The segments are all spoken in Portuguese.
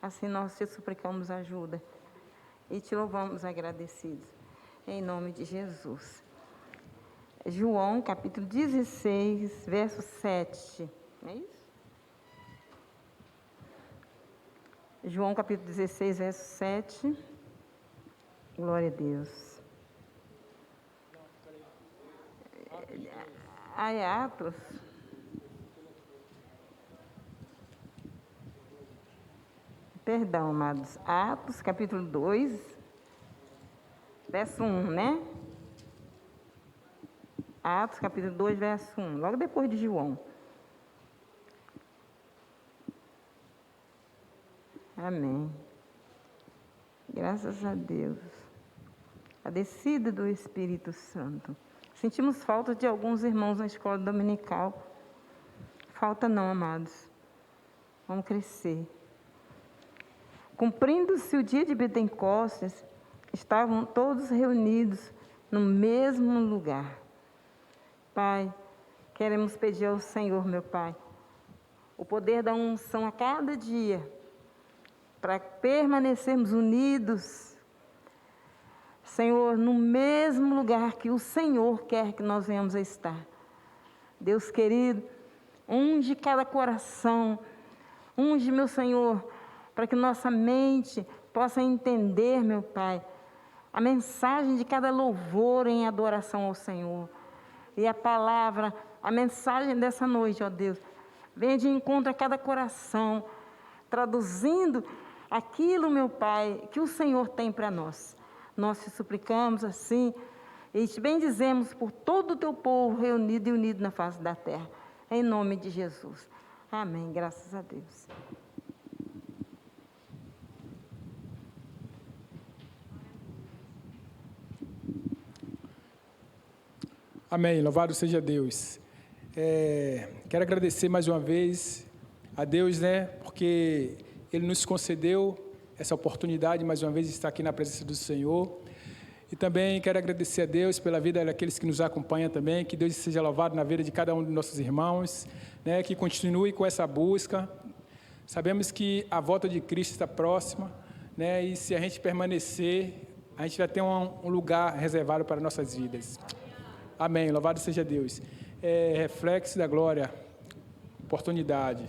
Assim nós te suplicamos ajuda e te louvamos agradecidos. Em nome de Jesus. João, capítulo 16, verso 7. Não é isso? João, capítulo 16, verso 7. Glória a Deus. É Atos. Perdão, amados. Atos, capítulo 2, verso 1, né? Atos, capítulo 2, verso 1. Logo depois de João. Amém. Graças a Deus. A descida do Espírito Santo. Sentimos falta de alguns irmãos na escola dominical. Falta não, amados. Vamos crescer. Cumprindo-se o dia de Pentecostes, estavam todos reunidos no mesmo lugar. Pai, queremos pedir ao Senhor, meu Pai, o poder da unção a cada dia, para permanecermos unidos, Senhor, no mesmo lugar que o Senhor quer que nós venhamos a estar. Deus querido, unge cada coração, unge, meu Senhor, para que nossa mente possa entender, meu Pai, a mensagem de cada louvor em adoração ao Senhor. E a palavra, a mensagem dessa noite, ó Deus, venha de encontro a cada coração, traduzindo aquilo, meu Pai, que o Senhor tem para nós. Nós te suplicamos assim e te bendizemos por todo o teu povo reunido e unido na face da terra. Em nome de Jesus. Amém. Graças a Deus. Amém, louvado seja Deus. Quero agradecer mais uma vez a Deus, porque Ele nos concedeu essa oportunidade, mais uma vez, de estar aqui na presença do Senhor. E também quero agradecer a Deus pela vida daqueles que nos acompanham também, que Deus seja louvado na vida de cada um dos nossos irmãos, que continue com essa busca. Sabemos que a volta de Cristo está próxima, e se a gente permanecer, a gente vai ter um lugar reservado para nossas vidas. Amém, louvado seja Deus. Reflexo da glória, oportunidade.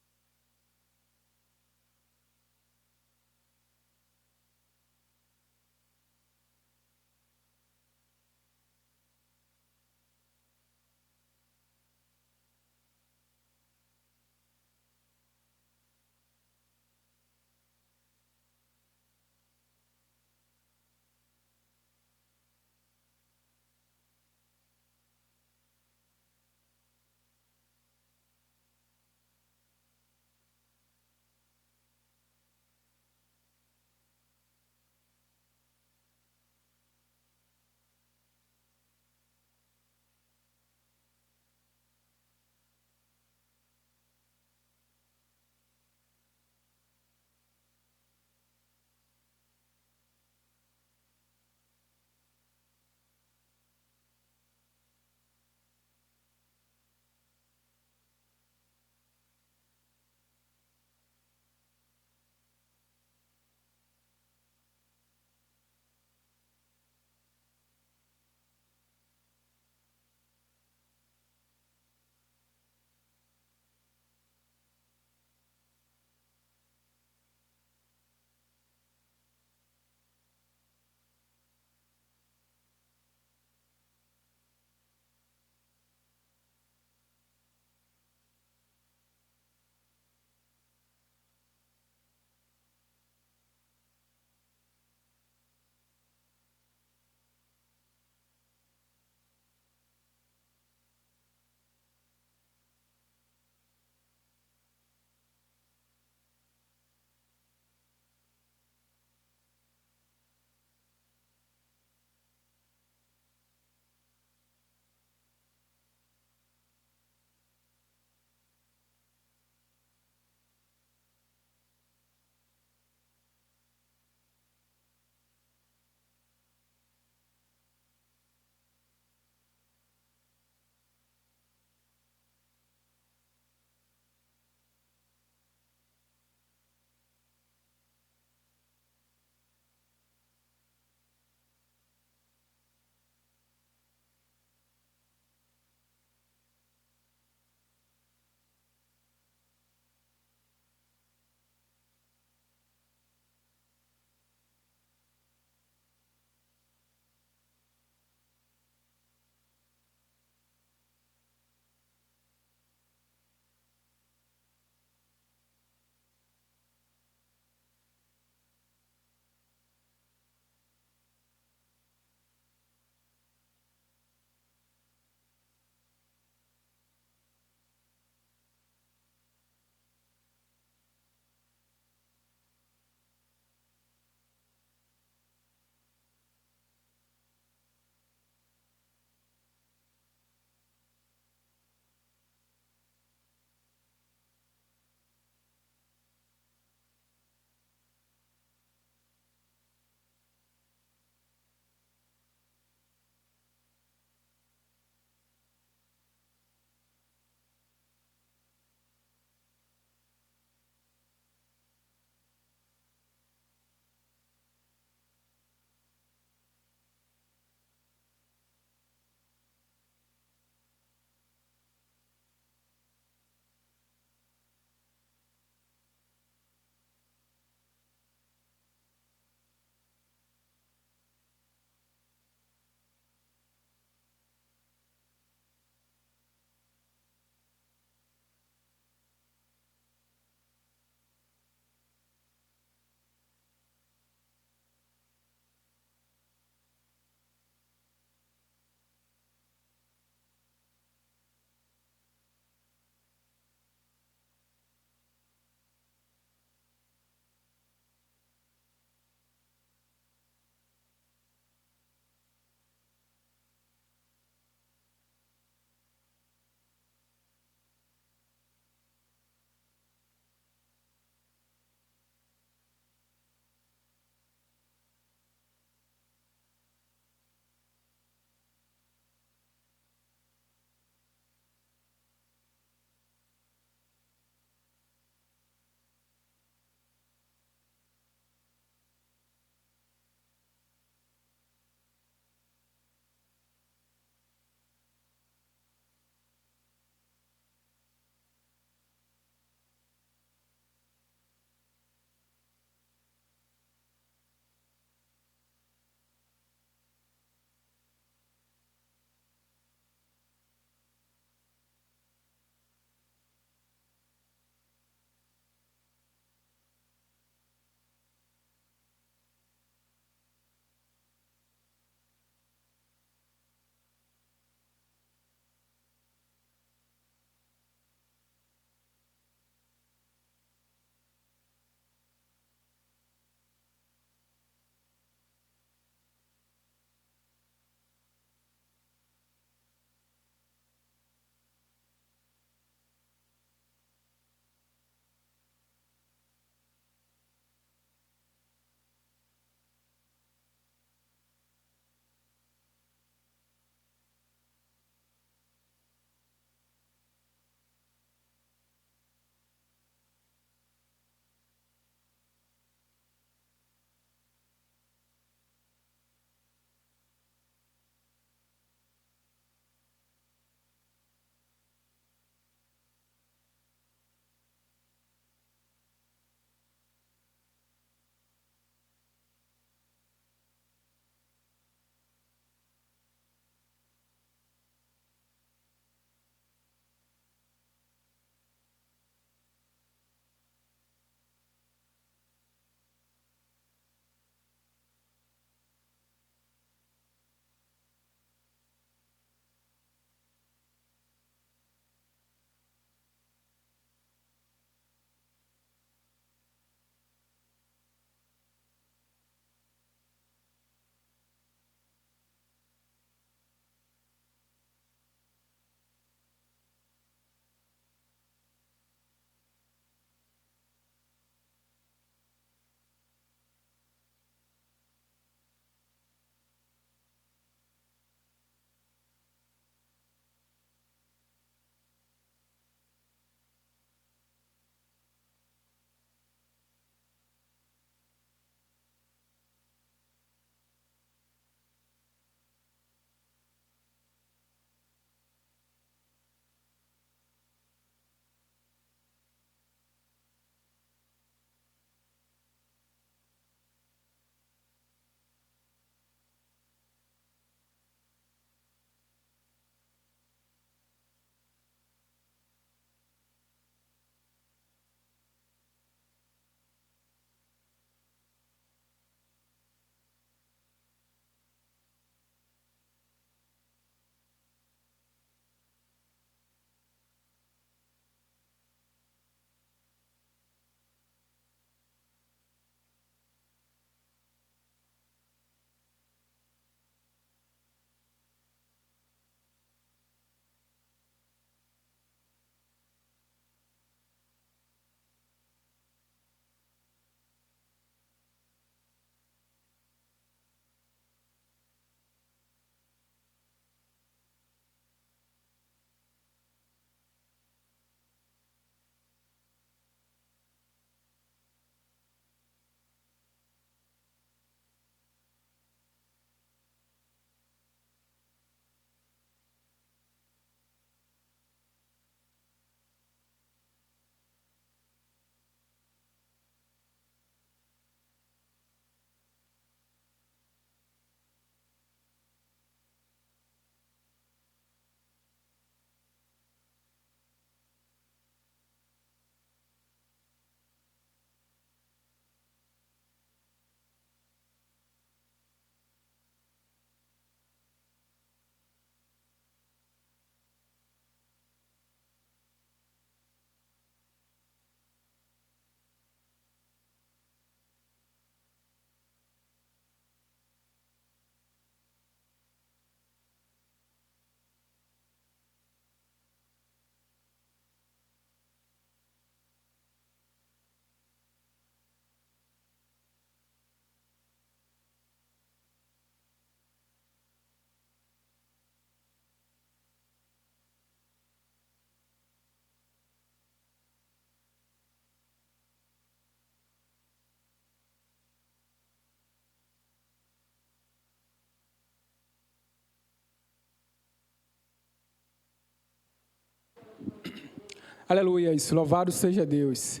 Aleluia, isso, louvado seja Deus.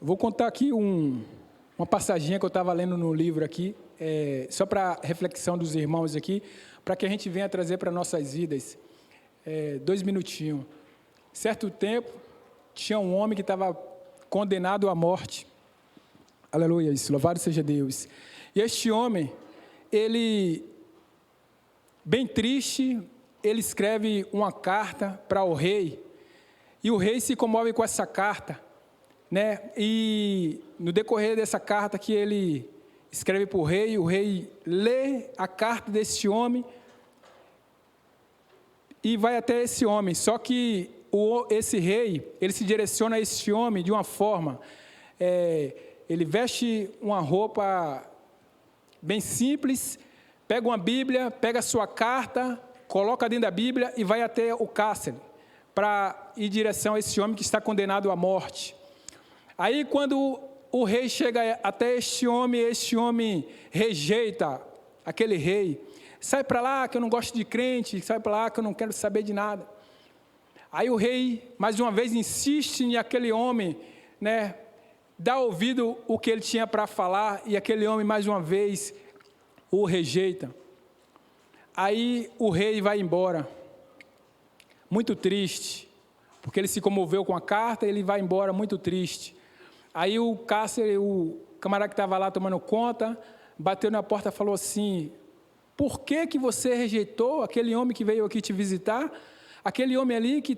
Vou contar aqui uma passaginha que eu estava lendo no livro aqui, só para reflexão dos irmãos aqui, para que a gente venha trazer para nossas vidas. 2 minutinhos. Certo tempo, tinha um homem que estava condenado à morte. Aleluia, isso, louvado seja Deus. E este homem, ele, bem triste, ele escreve uma carta para o rei, e o rei se comove com essa carta, né? E no decorrer dessa carta que ele escreve para o rei lê a carta desse homem e vai até esse homem. Só que esse rei, ele se direciona a esse homem de uma forma, ele veste uma roupa bem simples, pega uma Bíblia, pega a sua carta, coloca dentro da Bíblia e vai até o cárcere para ir em direção a esse homem que está condenado à morte. Aí, quando o rei chega até este homem rejeita aquele rei. Sai para lá que eu não gosto de crente, sai para lá que eu não quero saber de nada. Aí o rei, mais uma vez, insiste naquele homem, né, dá ouvido o que ele tinha para falar, e aquele homem, mais uma vez, o rejeita. Aí o rei vai embora, muito triste, porque ele se comoveu com a carta, ele vai embora muito triste. Aí o camarada que estava lá tomando conta, bateu na porta e falou assim: por que você rejeitou aquele homem que veio aqui te visitar? Aquele homem ali que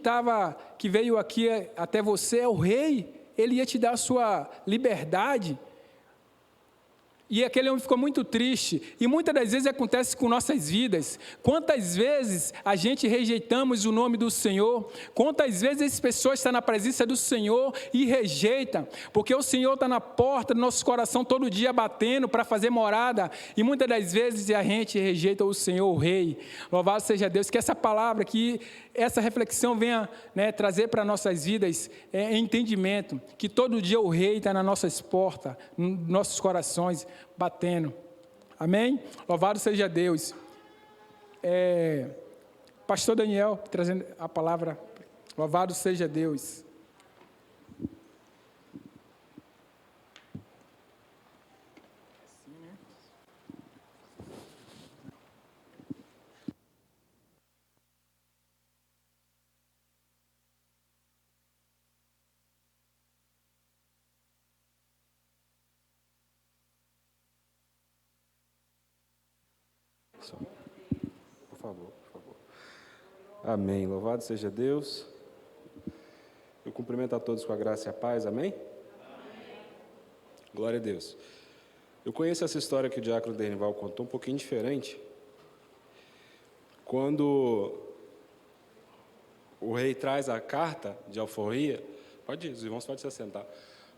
veio aqui até você é o rei, ele ia te dar a sua liberdade. E aquele homem ficou muito triste, e muitas das vezes acontece com nossas vidas. Quantas vezes a gente rejeitamos o nome do Senhor, quantas vezes as pessoas estão na presença do Senhor e rejeitam, porque o Senhor está na porta do nosso coração todo dia batendo para fazer morada, e muitas das vezes a gente rejeita o Senhor, o Rei. Louvado seja Deus, que essa palavra, que essa reflexão venha, né, trazer para nossas vidas entendimento, que todo dia o Rei está nas nossas portas, nos nossos corações, batendo. Amém? Louvado seja Deus. Pastor Daniel, trazendo a palavra. Louvado seja Deus. Por favor, por favor. Amém. Louvado seja Deus. Eu cumprimento a todos com a graça e a paz. Amém? Amém. Glória a Deus. Eu conheço essa história que o diácono Denival contou um pouquinho diferente. Quando o rei traz a carta de alforria, os irmãos podem se assentar.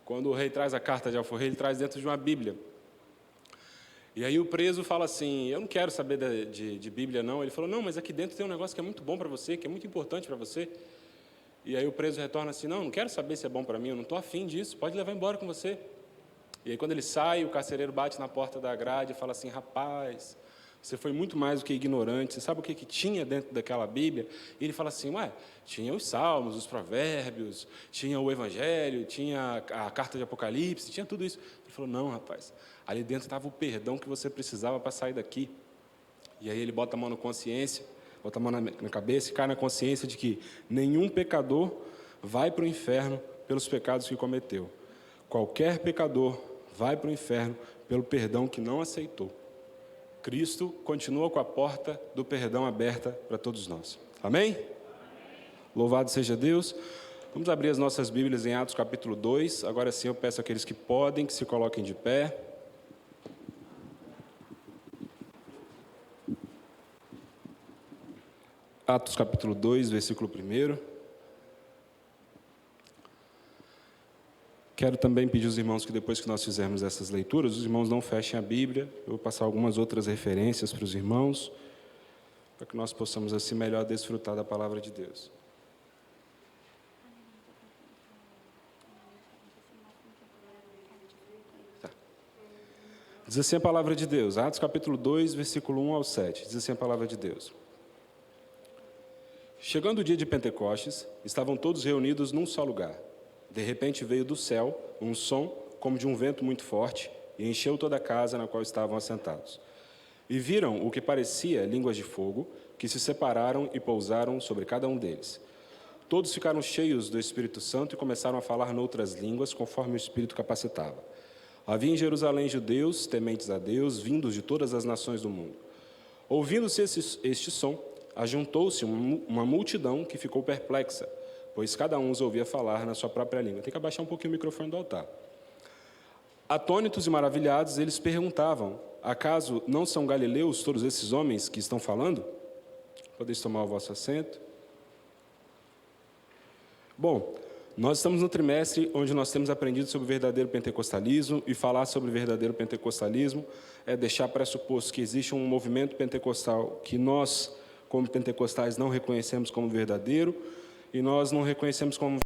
Quando o rei traz a carta de alforria, ele traz dentro de uma Bíblia. E aí o preso fala assim: eu não quero saber de Bíblia, não. Ele falou: não, mas aqui dentro tem um negócio que é muito bom para você, que é muito importante para você. E aí o preso retorna assim: não quero saber se é bom para mim, eu não estou afim disso, pode levar embora com você. E aí quando ele sai, o carcereiro bate na porta da grade e fala assim: rapaz, você foi muito mais do que ignorante, você sabe o que tinha dentro daquela Bíblia? E ele fala assim: tinha os Salmos, os Provérbios, tinha o Evangelho, tinha a carta de Apocalipse, tinha tudo isso. Ele falou: não, rapaz, ali dentro estava o perdão que você precisava para sair daqui. E aí ele bota a mão na consciência, bota a mão na cabeça e cai na consciência de que nenhum pecador vai para o inferno pelos pecados que cometeu. Qualquer pecador vai para o inferno pelo perdão que não aceitou. Cristo continua com a porta do perdão aberta para todos nós. Amém? Amém? Louvado seja Deus. Vamos abrir as nossas Bíblias em Atos capítulo 2. Agora sim eu peço àqueles que podem que se coloquem de pé. Atos capítulo 2, versículo 1. Quero também pedir aos irmãos que depois que nós fizermos essas leituras, os irmãos não fechem a Bíblia. Eu vou passar algumas outras referências para os irmãos, para que nós possamos assim melhor desfrutar da palavra de Deus. Tá. Diz assim a palavra de Deus, Atos capítulo 2, versículo 1 ao 7. Diz assim a palavra de Deus: Chegando o dia de Pentecostes, estavam todos reunidos num só lugar. De repente veio do céu um som como de um vento muito forte e encheu toda a casa na qual estavam assentados. E viram o que parecia línguas de fogo, que se separaram e pousaram sobre cada um deles. Todos ficaram cheios do Espírito Santo e começaram a falar noutras línguas, conforme o Espírito capacitava. Havia em Jerusalém judeus, tementes a Deus, vindos de todas as nações do mundo. Ouvindo-se este som, ajuntou-se uma multidão que ficou perplexa, pois cada um os ouvia falar na sua própria língua. Tem que abaixar um pouquinho o microfone do altar. Atônitos e maravilhados, eles perguntavam: acaso não são galileus todos esses homens que estão falando? Podeis tomar o vosso assento. Bom, nós estamos no trimestre onde nós temos aprendido sobre o verdadeiro pentecostalismo, e falar sobre o verdadeiro pentecostalismo é deixar pressuposto que existe um movimento pentecostal que nós, como pentecostais, não reconhecemos como verdadeiro, e nós não reconhecemos como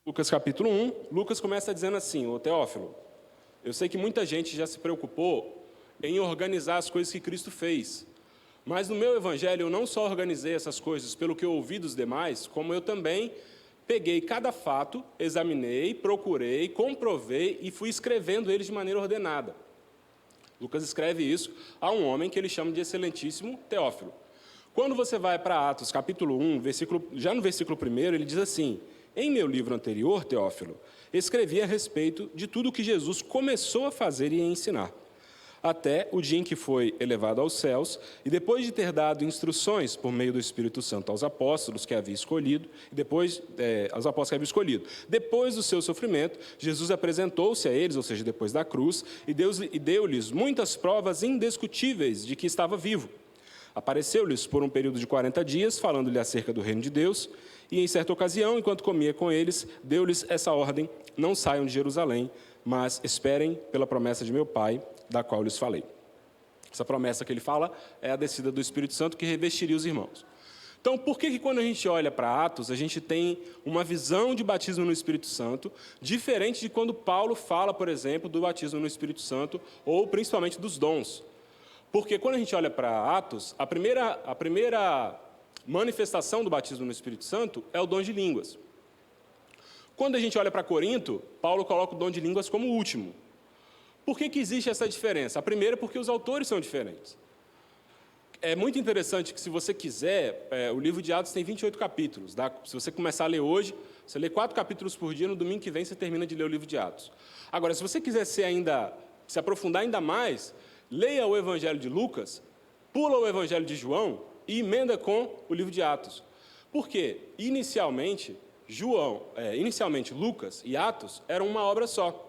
Lucas capítulo 1, Lucas começa dizendo assim: ô Teófilo, Eu sei que muita gente já se preocupou em organizar as coisas que Cristo fez. Mas no meu evangelho eu não só organizei essas coisas pelo que eu ouvi dos demais, como eu também peguei cada fato, examinei, procurei, comprovei e fui escrevendo eles de maneira ordenada. Lucas escreve isso a um homem que ele chama de excelentíssimo Teófilo. Quando você vai para Atos, capítulo 1, já no versículo 1, ele diz assim: em meu livro anterior, Teófilo, escrevi a respeito de tudo o que Jesus começou a fazer e a ensinar, até o dia em que foi elevado aos céus, e depois de ter dado instruções por meio do Espírito Santo aos apóstolos que havia escolhido, depois do seu sofrimento, Jesus apresentou-se a eles, ou seja, depois da cruz, e deu-lhes muitas provas indiscutíveis de que estava vivo. Apareceu-lhes por um período de 40 dias, falando-lhe acerca do reino de Deus, e em certa ocasião, enquanto comia com eles, deu-lhes essa ordem: não saiam de Jerusalém, mas esperem pela promessa de meu Pai, da qual lhes falei. Essa promessa que ele fala é a descida do Espírito Santo que revestiria os irmãos. Então, por que quando a gente olha para Atos, a gente tem uma visão de batismo no Espírito Santo, diferente de quando Paulo fala, por exemplo, do batismo no Espírito Santo, ou principalmente dos dons? Porque quando a gente olha para Atos, a primeira manifestação do batismo no Espírito Santo é o dom de línguas. Quando a gente olha para Corinto, Paulo coloca o dom de línguas como o último. Por que existe essa diferença? A primeira é porque os autores são diferentes. É muito interessante que, se você quiser, o livro de Atos tem 28 capítulos. Se você começar a ler hoje, você lê 4 capítulos por dia, no domingo que vem você termina de ler o livro de Atos. Agora, se você quiser se aprofundar ainda mais, leia o Evangelho de Lucas, pula o Evangelho de João e emenda com o livro de Atos. Por quê? Inicialmente, Lucas e Atos eram uma obra só.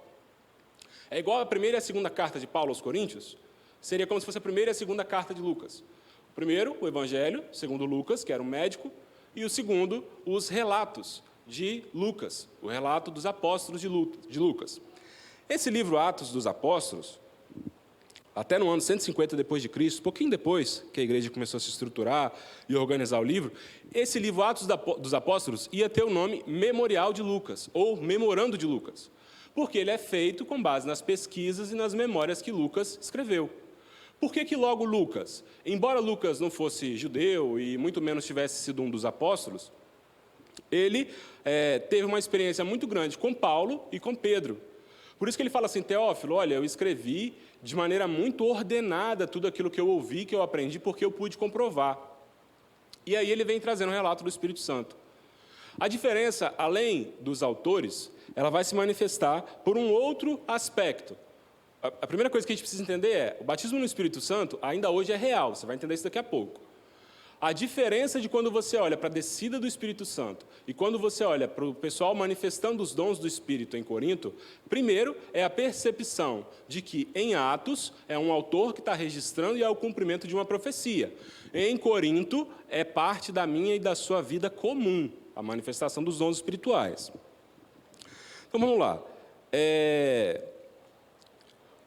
É igual a primeira e a segunda carta de Paulo aos Coríntios, seria como se fosse a primeira e a segunda carta de Lucas. O primeiro, o Evangelho, segundo Lucas, que era um médico, e o segundo, os relatos de Lucas, o relato dos apóstolos de Lucas. Esse livro, Atos dos Apóstolos, até no ano 150 depois de Cristo, pouquinho depois que a igreja começou a se estruturar e organizar o livro, esse livro, Atos dos Apóstolos, ia ter o nome Memorial de Lucas, ou Memorando de Lucas, porque ele é feito com base nas pesquisas e nas memórias que Lucas escreveu. Por que logo Lucas? Embora Lucas não fosse judeu e muito menos tivesse sido um dos apóstolos, ele teve uma experiência muito grande com Paulo e com Pedro. Por isso que ele fala assim: Teófilo, olha, eu escrevi de maneira muito ordenada tudo aquilo que eu ouvi, que eu aprendi, porque eu pude comprovar. E aí ele vem trazendo um relato do Espírito Santo. A diferença, além dos autores, ela vai se manifestar por um outro aspecto. A primeira coisa que a gente precisa entender é: o batismo no Espírito Santo ainda hoje é real, você vai entender isso daqui a pouco. A diferença de quando você olha para a descida do Espírito Santo e quando você olha para o pessoal manifestando os dons do Espírito em Corinto, primeiro é a percepção de que em Atos é um autor que está registrando e é o cumprimento de uma profecia. Em Corinto é parte da minha e da sua vida comum, a manifestação dos dons espirituais. Então vamos lá.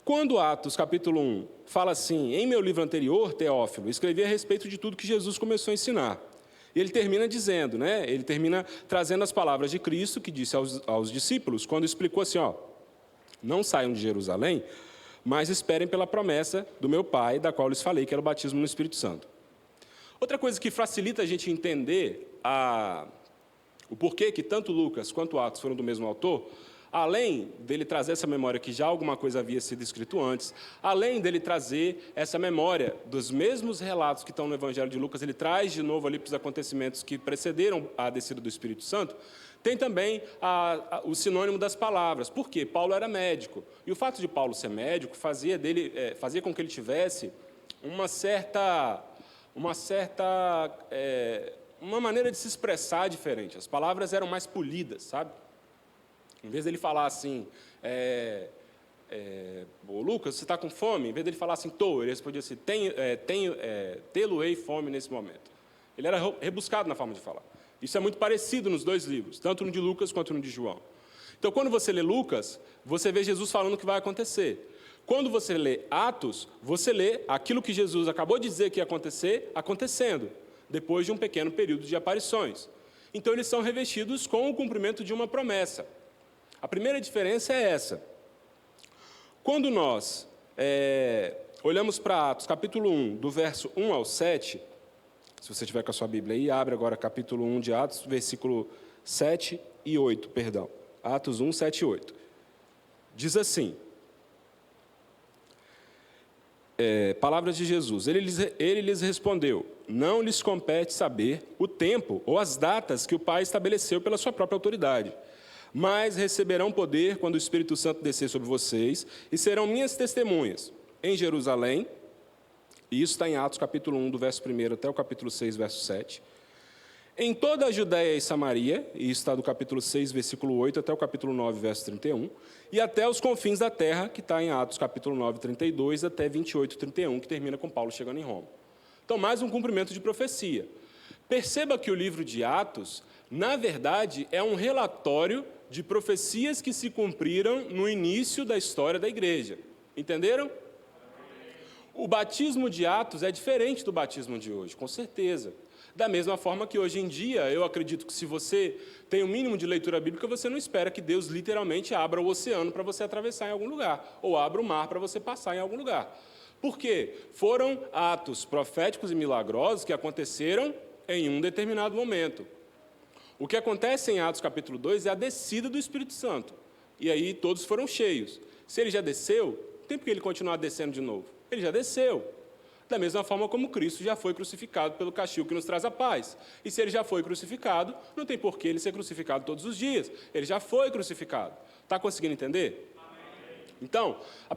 Quando Atos, capítulo 1, fala assim: em meu livro anterior, Teófilo, escrevi a respeito de tudo que Jesus começou a ensinar. E ele termina dizendo, ele termina trazendo as palavras de Cristo, que disse aos discípulos, quando explicou assim: não saiam de Jerusalém, mas esperem pela promessa do meu Pai, da qual lhes falei, que era o batismo no Espírito Santo. Outra coisa que facilita a gente entender o porquê que tanto Lucas quanto Atos foram do mesmo autor, além dele trazer essa memória que já alguma coisa havia sido escrito antes, além dele trazer essa memória dos mesmos relatos que estão no Evangelho de Lucas, ele traz de novo ali para os acontecimentos que precederam a descida do Espírito Santo, tem também o sinônimo das palavras. Por quê? Paulo era médico. E o fato de Paulo ser médico fazia com que ele tivesse uma maneira de se expressar diferente. As palavras eram mais polidas, sabe? Em vez dele falar assim, Lucas, você está com fome? Em vez dele falar assim, ele respondia assim, tê-lo-ei fome nesse momento. Ele era rebuscado na forma de falar. Isso é muito parecido nos dois livros, tanto no de Lucas quanto no de João. Então, quando você lê Lucas, você vê Jesus falando o que vai acontecer. Quando você lê Atos, você lê aquilo que Jesus acabou de dizer que ia acontecer, acontecendo, depois de um pequeno período de aparições. Então, eles são revestidos com o cumprimento de uma promessa. A primeira diferença é essa. Quando nós olhamos para Atos, capítulo 1, do verso 1 ao 7, se você tiver com a sua Bíblia aí, abre agora capítulo 1 de Atos, versículo 7 e 8, perdão. Atos 1, 7 e 8. Diz assim, palavras de Jesus, ele lhes respondeu, não lhes compete saber o tempo ou as datas que o Pai estabeleceu pela sua própria autoridade, mas receberão poder quando o Espírito Santo descer sobre vocês e serão minhas testemunhas em Jerusalém, e isso está em Atos capítulo 1, do verso 1 até o capítulo 6, verso 7, em toda a Judéia e Samaria, e isso está do capítulo 6, versículo 8 até o capítulo 9, verso 31, e até os confins da terra, que está em Atos capítulo 9, 32 até 28, 31, que termina com Paulo chegando em Roma. Então, mais um cumprimento de profecia. Perceba que o livro de Atos, na verdade, é um relatório de profecias que se cumpriram no início da história da igreja. Entenderam? O batismo de Atos é diferente do batismo de hoje, com certeza. Da mesma forma que hoje em dia, eu acredito que se você tem um mínimo de leitura bíblica, você não espera que Deus literalmente abra o oceano para você atravessar em algum lugar, ou abra o mar para você passar em algum lugar. Por quê? Foram atos proféticos e milagrosos que aconteceram em um determinado momento. O que acontece em Atos capítulo 2 é a descida do Espírito Santo. E aí todos foram cheios. Se ele já desceu, tem por que ele continuar descendo de novo? Ele já desceu. Da mesma forma como Cristo já foi crucificado pelo castigo que nos traz a paz. E se ele já foi crucificado, não tem por que ele ser crucificado todos os dias. Ele já foi crucificado. Está conseguindo entender? Então, a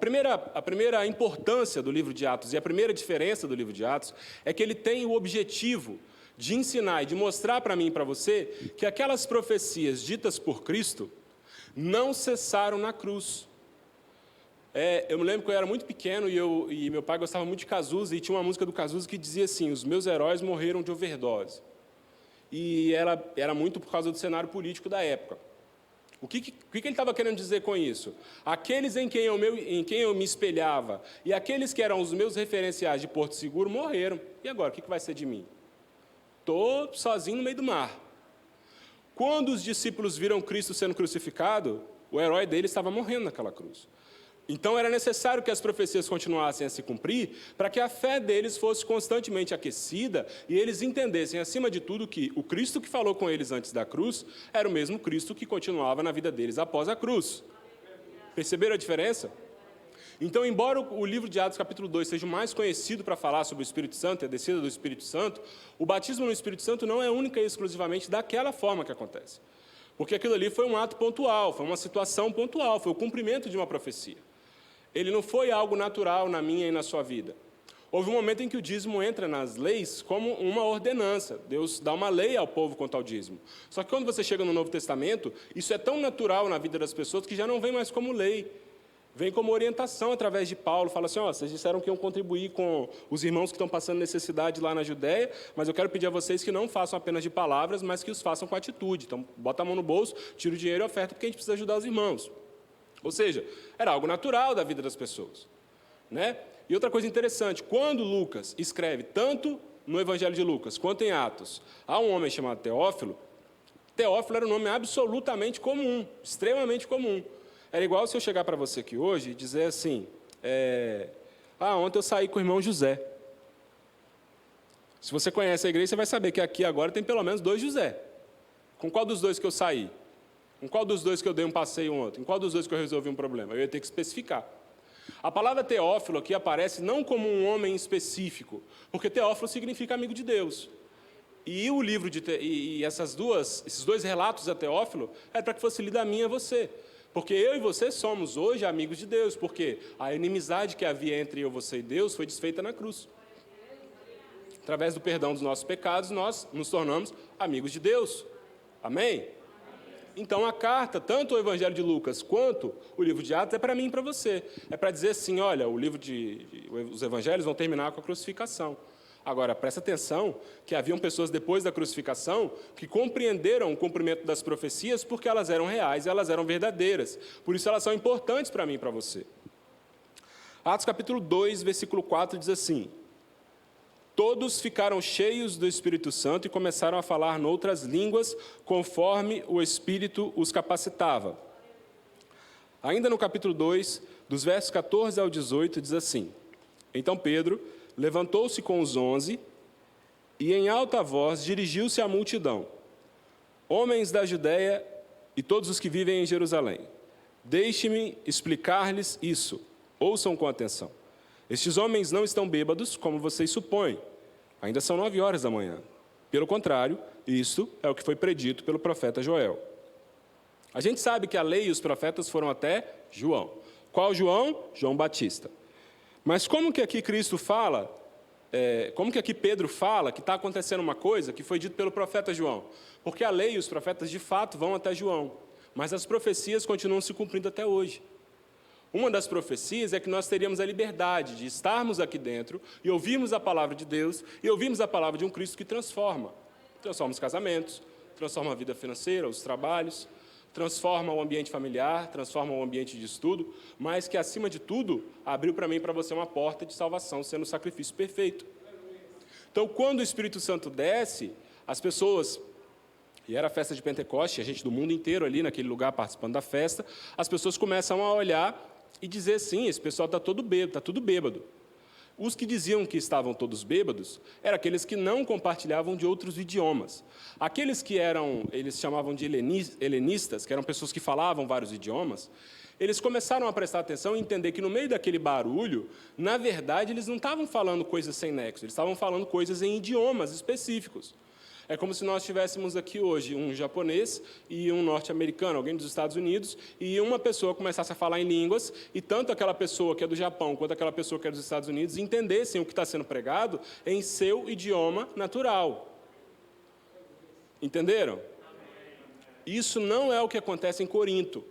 primeira importância do livro de Atos e a primeira diferença do livro de Atos é que ele tem o objetivo de ensinar e de mostrar para mim e para você que aquelas profecias ditas por Cristo não cessaram na cruz. Eu me lembro que eu era muito pequeno e meu pai gostava muito de Cazuza, e tinha uma música do Cazuza que dizia assim, os meus heróis morreram de overdose. E era muito por causa do cenário político da época. O que ele estava querendo dizer com isso? Aqueles em quem eu me espelhava e aqueles que eram os meus referenciais de Porto Seguro morreram. E agora, o que vai ser de mim? Estou sozinho no meio do mar. Quando os discípulos viram Cristo sendo crucificado, o herói deles estava morrendo naquela cruz. Então, era necessário que as profecias continuassem a se cumprir para que a fé deles fosse constantemente aquecida e eles entendessem, acima de tudo, que o Cristo que falou com eles antes da cruz era o mesmo Cristo que continuava na vida deles após a cruz. Perceberam a diferença? Então, embora o livro de Atos, capítulo 2, seja o mais conhecido para falar sobre o Espírito Santo e a descida do Espírito Santo, o batismo no Espírito Santo não é única e exclusivamente daquela forma que acontece. Porque aquilo ali foi um ato pontual, foi uma situação pontual, foi o cumprimento de uma profecia. Ele não foi algo natural na minha e na sua vida. Houve um momento em que o dízimo entra nas leis como uma ordenança. Deus dá uma lei ao povo quanto ao dízimo. Só que quando você chega no Novo Testamento, isso é tão natural na vida das pessoas que já não vem mais como lei. Vem como orientação através de Paulo. Fala assim, vocês disseram que iam contribuir com os irmãos que estão passando necessidade lá na Judéia, mas eu quero pedir a vocês que não façam apenas de palavras, mas que os façam com atitude. Então, bota a mão no bolso, tira o dinheiro e oferta, porque a gente precisa ajudar os irmãos. Ou seja, era algo natural da vida das pessoas. Né? E outra coisa interessante, quando Lucas escreve, tanto no Evangelho de Lucas quanto em Atos, há um homem chamado Teófilo. Teófilo era um nome absolutamente comum, extremamente comum. Era igual se eu chegar para você aqui hoje e dizer assim, ontem eu saí com o irmão José. Se você conhece a igreja, você vai saber que aqui agora tem pelo menos 2 José. Com qual dos 2 que eu saí? Com qual dos 2 que eu dei um passeio ontem? Em qual dos 2 que eu resolvi um problema? Eu ia ter que especificar. A palavra Teófilo aqui aparece não como um homem específico, porque Teófilo significa amigo de Deus. E o livro esses 2 relatos a Teófilo é para que fosse lido a mim e a você. Porque eu e você somos hoje amigos de Deus, porque a inimizade que havia entre você e Deus foi desfeita na cruz. Através do perdão dos nossos pecados, nós nos tornamos amigos de Deus. Amém? Então, a carta, tanto o Evangelho de Lucas quanto o livro de Atos, é para mim e para você. É para dizer assim, olha, os Evangelhos vão terminar com a crucificação. Agora, presta atenção que haviam pessoas depois da crucificação que compreenderam o cumprimento das profecias porque elas eram reais, elas eram verdadeiras. Por isso, elas são importantes para mim e para você. Atos capítulo 2, versículo 4 diz assim, todos ficaram cheios do Espírito Santo e começaram a falar noutras línguas, conforme o Espírito os capacitava. Ainda no capítulo 2, Dos versos 14 ao 18, diz assim: Então Pedro levantou-se com os 11 e, em alta voz, dirigiu-se à multidão. Homens da Judéia e todos os que vivem em Jerusalém, deixe-me explicar-lhes isso. Ouçam com atenção. Estes homens não estão bêbados, como vocês supõem. Ainda são 9 horas da manhã. Pelo contrário, isto é o que foi predito pelo profeta Joel. A gente sabe que a lei e os profetas foram até João. Qual João? João Batista. Mas como que aqui Cristo fala, como que aqui Pedro fala que está acontecendo uma coisa que foi dito pelo profeta João? Porque a lei e os profetas, de fato, vão até João. Mas as profecias continuam se cumprindo até hoje. Uma das profecias é que nós teríamos a liberdade de estarmos aqui dentro e ouvirmos a palavra de Deus e ouvirmos a palavra de um Cristo que transforma. Transforma os casamentos, transforma a vida financeira, os trabalhos, transforma o ambiente familiar, transforma o ambiente de estudo, mas que, acima de tudo, abriu para mim e para você uma porta de salvação, sendo o sacrifício perfeito. Então, quando o Espírito Santo desce, as pessoas... E era a festa de Pentecoste, a gente do mundo inteiro ali naquele lugar participando da festa, as pessoas começam a olhar e dizer, sim, esse pessoal está todo bêbado, está tudo bêbado. Os que diziam que estavam todos bêbados eram aqueles que não compartilhavam de outros idiomas. Aqueles que eles chamavam de helenistas, que eram pessoas que falavam vários idiomas, eles começaram a prestar atenção e entender que no meio daquele barulho, na verdade, eles não estavam falando coisas sem nexo, eles estavam falando coisas em idiomas específicos. É como se nós tivéssemos aqui hoje um japonês e um norte-americano, alguém dos Estados Unidos, e uma pessoa começasse a falar em línguas, e tanto aquela pessoa que é do Japão quanto aquela pessoa que é dos Estados Unidos entendessem o que está sendo pregado em seu idioma natural. Entenderam? Isso não é o que acontece em Corinto.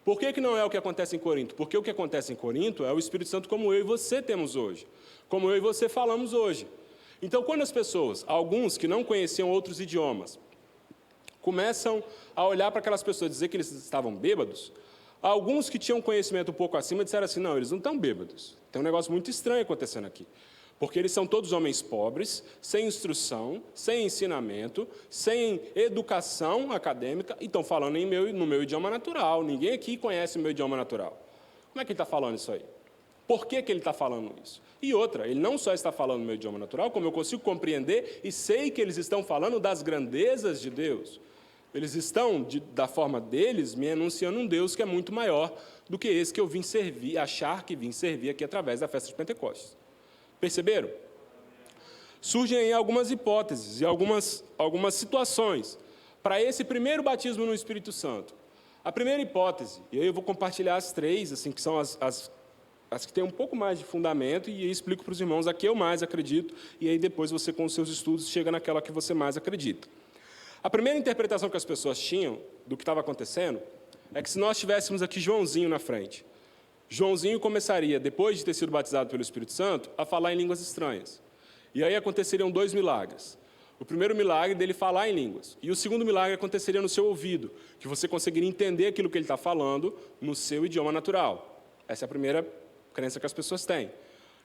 Por que não é o que acontece em Corinto? Porque o que acontece em Corinto é o Espírito Santo como eu e você temos hoje, como eu e você falamos hoje. Então, quando as pessoas, alguns que não conheciam outros idiomas, começam a olhar para aquelas pessoas e dizer que eles estavam bêbados, alguns que tinham conhecimento um pouco acima disseram assim, não, eles não estão bêbados. Tem um negócio muito estranho acontecendo aqui. Porque eles são todos homens pobres, sem instrução, sem ensinamento, sem educação acadêmica, e estão falando no meu idioma natural. Ninguém aqui conhece o meu idioma natural. Como é que ele está falando isso aí? Por que ele está falando isso? E outra, ele não só está falando no meu idioma natural, como eu consigo compreender e sei que eles estão falando das grandezas de Deus. Eles estão, da forma deles, me anunciando um Deus que é muito maior do que esse que eu vim servir, achar que vim servir aqui através da festa de Pentecostes. Perceberam? Surgem aí algumas hipóteses e algumas situações para esse primeiro batismo no Espírito Santo. A primeira hipótese, e aí eu vou compartilhar as três, assim, que são as que têm um pouco mais de fundamento, e aí explico para os irmãos a que eu mais acredito, e aí depois você, com os seus estudos, chega naquela que você mais acredita. A primeira interpretação que as pessoas tinham do que estava acontecendo é que se nós tivéssemos aqui Joãozinho na frente, Joãozinho começaria, depois de ter sido batizado pelo Espírito Santo, a falar em línguas estranhas. E aí aconteceriam 2 milagres. O primeiro milagre dele falar em línguas. E o segundo milagre aconteceria no seu ouvido, que você conseguiria entender aquilo que ele está falando no seu idioma natural. Essa é a primeira crença que as pessoas têm.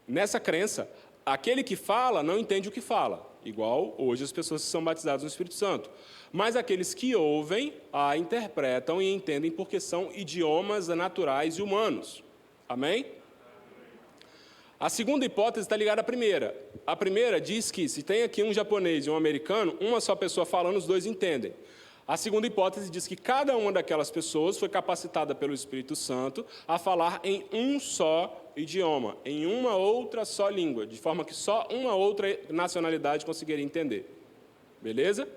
Nessa crença, aquele que fala não entende o que fala, igual hoje as pessoas que são batizadas no Espírito Santo. Mas aqueles que ouvem, a interpretam e entendem porque são idiomas naturais e humanos. Amém? A segunda hipótese está ligada à primeira. A primeira diz que, se tem aqui um japonês e um americano, uma só pessoa falando, os dois entendem. A segunda hipótese diz que cada uma daquelas pessoas foi capacitada pelo Espírito Santo a falar em um só idioma, em uma outra só língua, de forma que só uma outra nacionalidade conseguiria entender. Beleza?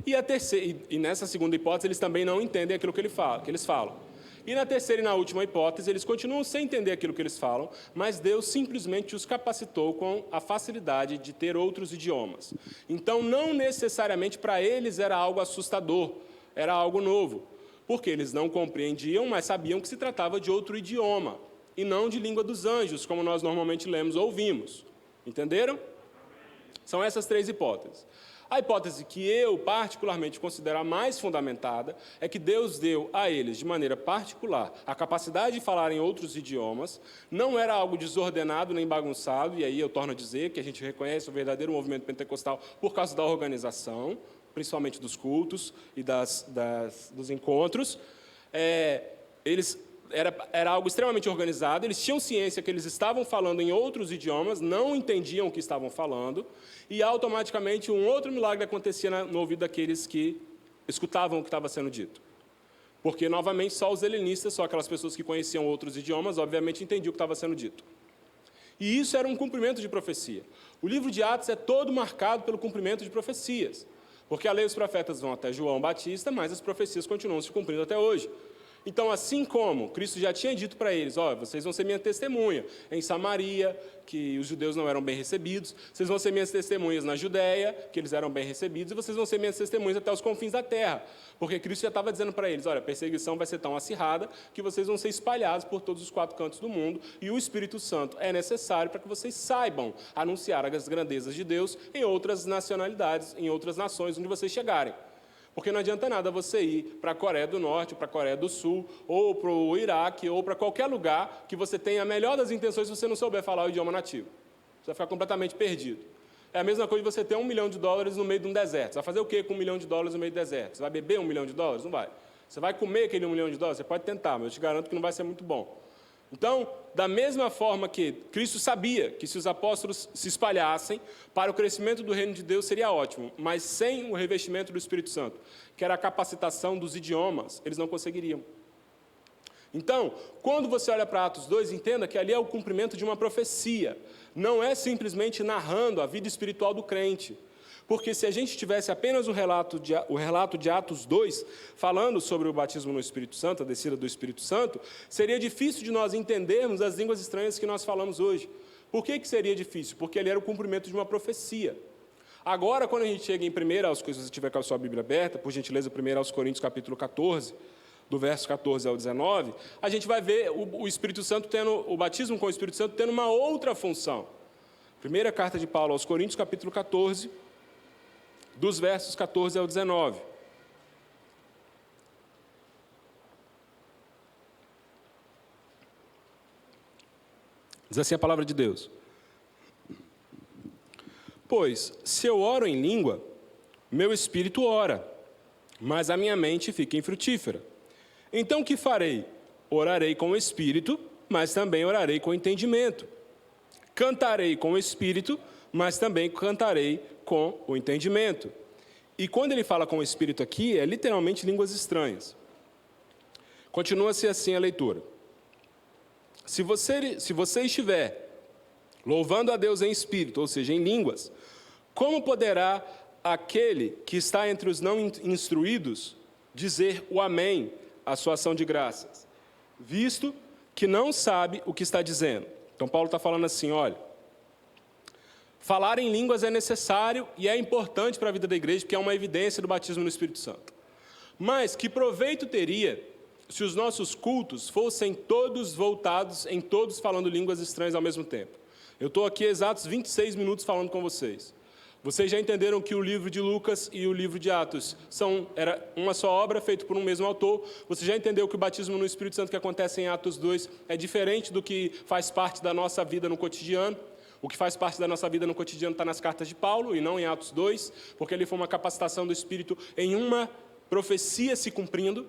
E, nessa segunda hipótese, eles também não entendem aquilo que eles falam. E na terceira e na última hipótese, eles continuam sem entender aquilo que eles falam, mas Deus simplesmente os capacitou com a facilidade de ter outros idiomas. Então, não necessariamente para eles era algo assustador, era algo novo, porque eles não compreendiam, mas sabiam que se tratava de outro idioma, e não de língua dos anjos, como nós normalmente lemos ou ouvimos. Entenderam? São essas 3 hipóteses. A hipótese que eu, particularmente, considero a mais fundamentada é que Deus deu a eles, de maneira particular, a capacidade de falar em outros idiomas, não era algo desordenado nem bagunçado, e aí eu torno a dizer que a gente reconhece o verdadeiro movimento pentecostal por causa da organização, principalmente dos cultos e dos encontros. Eles era algo extremamente organizado, eles tinham ciência que eles estavam falando em outros idiomas, não entendiam o que estavam falando, e automaticamente um outro milagre acontecia no ouvido daqueles que escutavam o que estava sendo dito. Porque, novamente, só os helenistas, só aquelas pessoas que conheciam outros idiomas, obviamente entendiam o que estava sendo dito. E isso era um cumprimento de profecia. O livro de Atos é todo marcado pelo cumprimento de profecias, porque a lei e os profetas vão até João Batista, mas as profecias continuam se cumprindo até hoje. Então, assim como Cristo já tinha dito para eles, vocês vão ser minha testemunha em Samaria, que os judeus não eram bem recebidos, vocês vão ser minhas testemunhas na Judéia, que eles eram bem recebidos, e vocês vão ser minhas testemunhas até os confins da terra. Porque Cristo já estava dizendo para eles, a perseguição vai ser tão acirrada que vocês vão ser espalhados por todos os 4 cantos do mundo, e o Espírito Santo é necessário para que vocês saibam anunciar as grandezas de Deus em outras nacionalidades, em outras nações onde vocês chegarem. Porque não adianta nada você ir para a Coreia do Norte, para a Coreia do Sul, ou para o Iraque, ou para qualquer lugar que você tenha a melhor das intenções se você não souber falar o idioma nativo. Você vai ficar completamente perdido. É a mesma coisa de você ter $1 milhão no meio de um deserto. Você vai fazer o quê com $1 milhão no meio do deserto? Você vai beber $1 milhão? Não vai. Você vai comer aquele $1 milhão? Você pode tentar, mas eu te garanto que não vai ser muito bom. Então, da mesma forma que Cristo sabia que se os apóstolos se espalhassem, para o crescimento do reino de Deus seria ótimo, mas sem o revestimento do Espírito Santo, que era a capacitação dos idiomas, eles não conseguiriam. Então, quando você olha para Atos 2, entenda que ali é o cumprimento de uma profecia, não é simplesmente narrando a vida espiritual do crente. Porque se a gente tivesse apenas o relato de Atos 2, falando sobre o batismo no Espírito Santo, a descida do Espírito Santo, seria difícil de nós entendermos as línguas estranhas que nós falamos hoje. Por que seria difícil? Porque ali era o cumprimento de uma profecia. Agora, quando a gente chega em 1 se você tiver com a sua Bíblia aberta, por gentileza, 1 Coríntios capítulo 14, do verso 14 ao 19, a gente vai ver o Espírito Santo o batismo com o Espírito Santo tendo uma outra função. Primeira carta de Paulo aos Coríntios, capítulo 14, dos versos 14 ao 19. Diz assim a palavra de Deus. Pois, se eu oro em língua, meu espírito ora, mas a minha mente fica infrutífera. Então o que farei? Orarei com o espírito, mas também orarei com o entendimento. Cantarei com o espírito, mas também cantarei com o entendimento. E quando ele fala com o espírito aqui, é literalmente línguas estranhas. Continua-se assim a leitura. Se você estiver louvando a Deus em espírito, ou seja, em línguas, como poderá aquele que está entre os não instruídos dizer o amém à sua ação de graças, visto que não sabe o que está dizendo? Então Paulo está falando assim, olha, falar em línguas é necessário e é importante para a vida da igreja, porque é uma evidência do batismo no Espírito Santo. Mas que proveito teria se os nossos cultos fossem todos voltados em todos falando línguas estranhas ao mesmo tempo? Eu estou aqui exatos 26 minutos falando com vocês. Vocês já entenderam que o livro de Lucas e o livro de Atos era uma só obra, feita por um mesmo autor. Você já entendeu que o batismo no Espírito Santo que acontece em Atos 2 é diferente do que faz parte da nossa vida no cotidiano. O que faz parte da nossa vida no cotidiano está nas cartas de Paulo e não em Atos 2, porque ali foi uma capacitação do Espírito em uma profecia se cumprindo.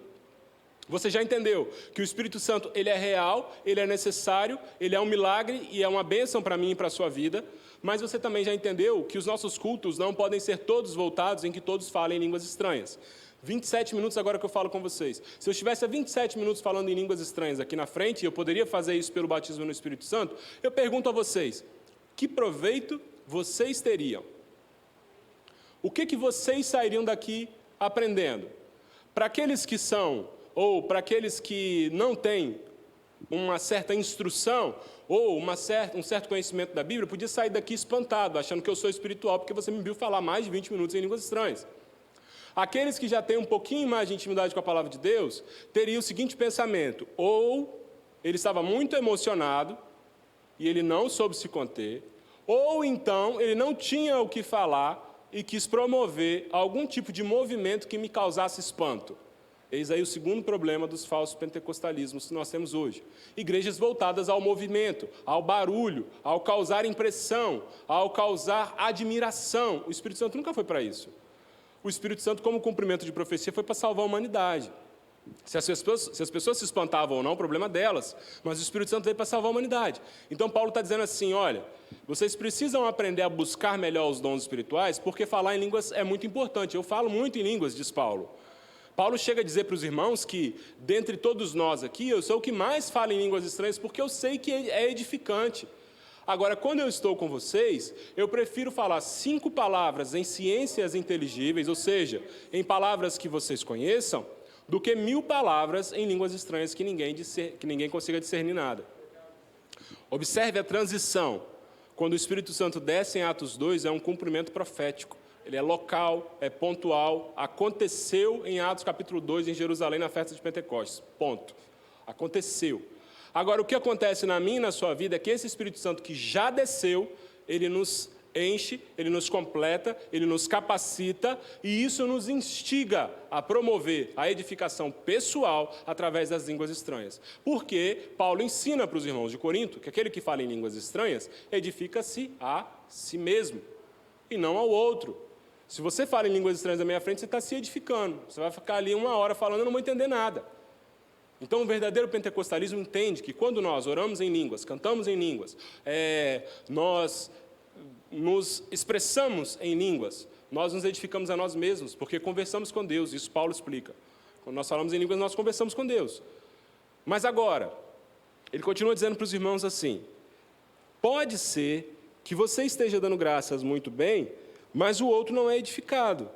Você já entendeu que o Espírito Santo ele é real, ele é necessário, ele é um milagre e é uma bênção para mim e para a sua vida, mas você também já entendeu que os nossos cultos não podem ser todos voltados em que todos falem línguas estranhas. 27 minutos agora que eu falo com vocês. Se eu estivesse há 27 minutos falando em línguas estranhas aqui na frente, e eu poderia fazer isso pelo batismo no Espírito Santo, eu pergunto a vocês, que proveito vocês teriam? O que vocês sairiam daqui aprendendo? Para aqueles que são, ou para aqueles que não têm uma certa instrução, ou um certo conhecimento da Bíblia, podia sair daqui espantado, achando que eu sou espiritual, porque você me viu falar mais de 20 minutos em línguas estranhas. Aqueles que já têm um pouquinho mais de intimidade com a palavra de Deus, teriam o seguinte pensamento, ou ele estava muito emocionado, e ele não soube se conter, ou então ele não tinha o que falar e quis promover algum tipo de movimento que me causasse espanto. Eis aí o segundo problema dos falsos pentecostalismos que nós temos hoje. Igrejas voltadas ao movimento, ao barulho, ao causar impressão, ao causar admiração. O Espírito Santo nunca foi para isso. O Espírito Santo, como cumprimento de profecia, foi para salvar a humanidade. Se as pessoas se espantavam ou não, o problema delas. Mas o Espírito Santo veio para salvar a humanidade. Então, Paulo está dizendo assim, olha, vocês precisam aprender a buscar melhor os dons espirituais, porque falar em línguas é muito importante. Eu falo muito em línguas, diz Paulo. Paulo chega a dizer para os irmãos que, dentre todos nós aqui, eu sou o que mais fala em línguas estranhas, porque eu sei que é edificante. Agora, quando eu estou com vocês, eu prefiro falar 5 palavras em ciências inteligíveis, ou seja, em palavras que vocês conheçam, do que 1000 palavras em línguas estranhas que ninguém consiga discernir nada. Observe a transição. Quando o Espírito Santo desce em Atos 2, é um cumprimento profético. Ele é local, é pontual, aconteceu em Atos capítulo 2, em Jerusalém, na festa de Pentecostes. Ponto. Aconteceu. Agora, o que acontece na minha e na sua vida é que esse Espírito Santo que já desceu, ele nos enche, ele nos completa, ele nos capacita, e isso nos instiga a promover a edificação pessoal através das línguas estranhas. Porque Paulo ensina para os irmãos de Corinto que aquele que fala em línguas estranhas edifica-se a si mesmo e não ao outro. Se você fala em línguas estranhas na minha frente, você está se edificando. Você vai ficar ali 1 hora falando, eu não vou entender nada. Então, o verdadeiro pentecostalismo entende que quando nós oramos em línguas, cantamos em línguas, nós nos expressamos em línguas, nós nos edificamos a nós mesmos, porque conversamos com Deus, isso Paulo explica. Quando nós falamos em línguas, nós conversamos com Deus. Mas agora, ele continua dizendo para os irmãos assim, pode ser que você esteja dando graças muito bem, mas o outro não é edificado.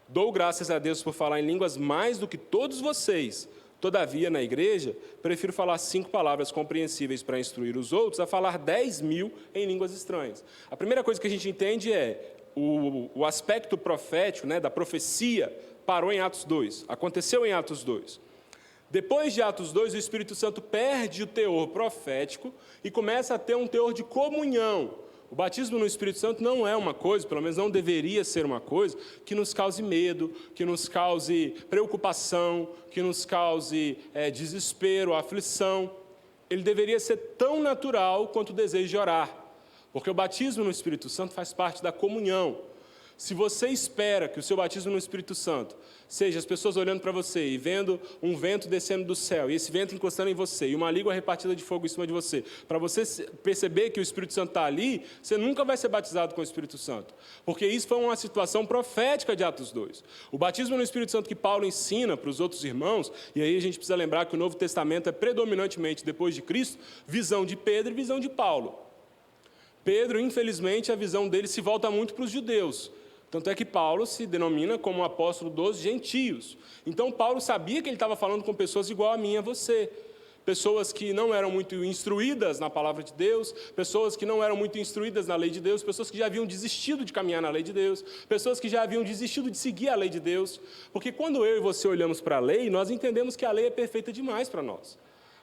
Dou graças a Deus por falar em línguas mais do que todos vocês. Todavia, na igreja, prefiro falar 5 palavras compreensíveis para instruir os outros a falar 10.000 em línguas estranhas. A primeira coisa que a gente entende é o aspecto profético, né, da profecia, parou em Atos 2, aconteceu em Atos 2. Depois de Atos 2, o Espírito Santo perde o teor profético e começa a ter um teor de comunhão. O batismo no Espírito Santo não é uma coisa, pelo menos não deveria ser uma coisa, que nos cause medo, que nos cause preocupação, que nos cause desespero, aflição. Ele deveria ser tão natural quanto o desejo de orar, porque o batismo no Espírito Santo faz parte da comunhão. Se você espera que o seu batismo no Espírito Santo seja as pessoas olhando para você e vendo um vento descendo do céu, e esse vento encostando em você, e uma língua repartida de fogo em cima de você, para você perceber que o Espírito Santo está ali, você nunca vai ser batizado com o Espírito Santo. Porque isso foi uma situação profética de Atos 2. O batismo no Espírito Santo que Paulo ensina para os outros irmãos, e aí a gente precisa lembrar que o Novo Testamento é predominantemente, depois de Cristo, visão de Pedro e visão de Paulo. Pedro, infelizmente, a visão dele se volta muito para os judeus. Tanto é que Paulo se denomina como apóstolo dos gentios. Então, Paulo sabia que ele estava falando com pessoas igual a mim e a você. Pessoas que não eram muito instruídas na palavra de Deus, pessoas que não eram muito instruídas na lei de Deus, pessoas que já haviam desistido de caminhar na lei de Deus, pessoas que já haviam desistido de seguir a lei de Deus. Porque quando eu e você olhamos para a lei, nós entendemos que a lei é perfeita demais para nós.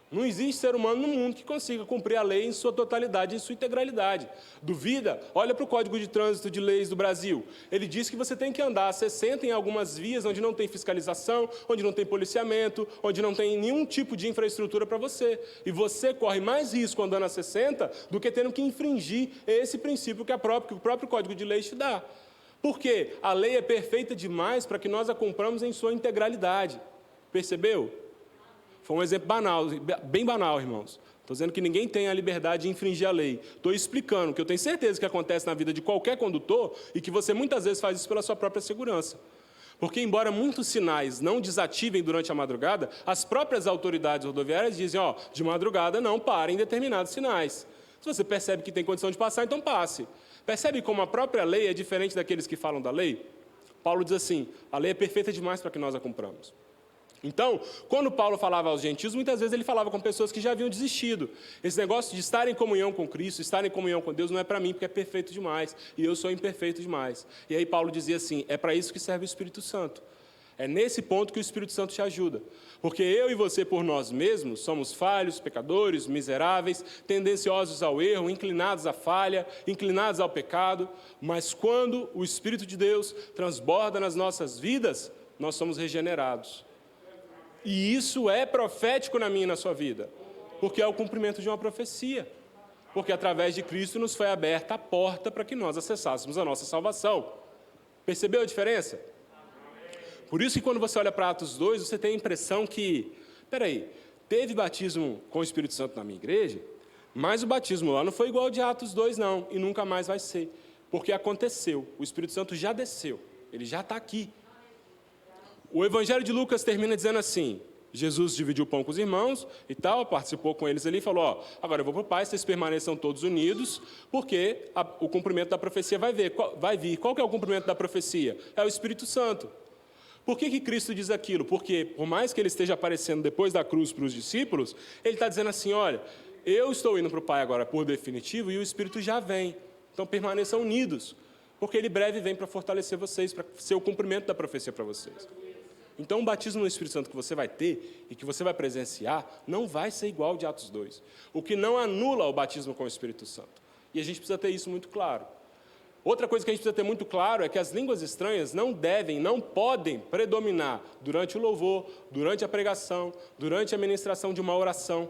Não existe ser humano no mundo que consiga cumprir a lei em sua totalidade, em sua integralidade. Duvida? Olha para o Código de Trânsito de Leis do Brasil. Ele diz que você tem que andar a 60 em algumas vias onde não tem fiscalização, onde não tem policiamento, onde não tem nenhum tipo de infraestrutura para você. E você corre mais risco andando a 60 do que tendo que infringir esse princípio que o próprio Código de Leis te dá. Por quê? A lei é perfeita demais para que nós a cumpramos em sua integralidade. Percebeu? Foi um exemplo banal, bem banal, irmãos. Estou dizendo que ninguém tem a liberdade de infringir a lei. Estou explicando que eu tenho certeza que acontece na vida de qualquer condutor e que você muitas vezes faz isso pela sua própria segurança. Porque, embora muitos sinais não desativem durante a madrugada, as próprias autoridades rodoviárias dizem, de madrugada não parem determinados sinais. Se você percebe que tem condição de passar, então passe. Percebe como a própria lei é diferente daqueles que falam da lei? Paulo diz assim, a lei é perfeita demais para que nós a cumpramos. Então, quando Paulo falava aos gentios, muitas vezes ele falava com pessoas que já haviam desistido. Esse negócio de estar em comunhão com Cristo, estar em comunhão com Deus, não é para mim, porque é perfeito demais. E eu sou imperfeito demais. E aí Paulo dizia assim, é para isso que serve o Espírito Santo. É nesse ponto que o Espírito Santo te ajuda. Porque eu e você, por nós mesmos, somos falhos, pecadores, miseráveis, tendenciosos ao erro, inclinados à falha, inclinados ao pecado. Mas quando o Espírito de Deus transborda nas nossas vidas, nós somos regenerados. E isso é profético na minha e na sua vida, porque é o cumprimento de uma profecia. Porque através de Cristo nos foi aberta a porta para que nós acessássemos a nossa salvação. Percebeu a diferença? Por isso que quando você olha para Atos 2, você tem a impressão que, peraí, teve batismo com o Espírito Santo na minha igreja, mas o batismo lá não foi igual ao de Atos 2, não, e nunca mais vai ser. Porque aconteceu, o Espírito Santo já desceu, ele já está aqui. O Evangelho de Lucas termina dizendo assim, Jesus dividiu o pão com os irmãos e tal, participou com eles ali e falou, ó, agora eu vou para o Pai, vocês permaneçam todos unidos, porque o cumprimento da profecia vai vir. Qual que é o cumprimento da profecia? É o Espírito Santo. Por que Cristo diz aquilo? Porque, por mais que ele esteja aparecendo depois da cruz para os discípulos, ele está dizendo assim, olha, eu estou indo para o Pai agora por definitivo e o Espírito já vem. Então permaneçam unidos, porque ele breve vem para fortalecer vocês, para ser o cumprimento da profecia para vocês. Então, o batismo no Espírito Santo que você vai ter e que você vai presenciar não vai ser igual ao de Atos 2. O que não anula o batismo com o Espírito Santo. E a gente precisa ter isso muito claro. Outra coisa que a gente precisa ter muito claro é que as línguas estranhas não podem predominar durante o louvor, durante a pregação, durante a ministração de uma oração.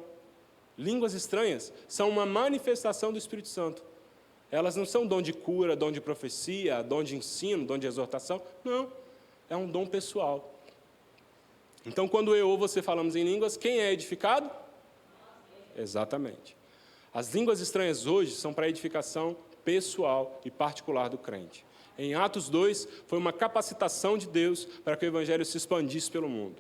Línguas estranhas são uma manifestação do Espírito Santo. Elas não são dom de cura, dom de profecia, dom de ensino, dom de exortação. Não, é um dom pessoal. Então, quando eu ou você falamos em línguas, quem é edificado? Exatamente. As línguas estranhas hoje são para edificação pessoal e particular do crente. Em Atos 2, foi uma capacitação de Deus para que o Evangelho se expandisse pelo mundo.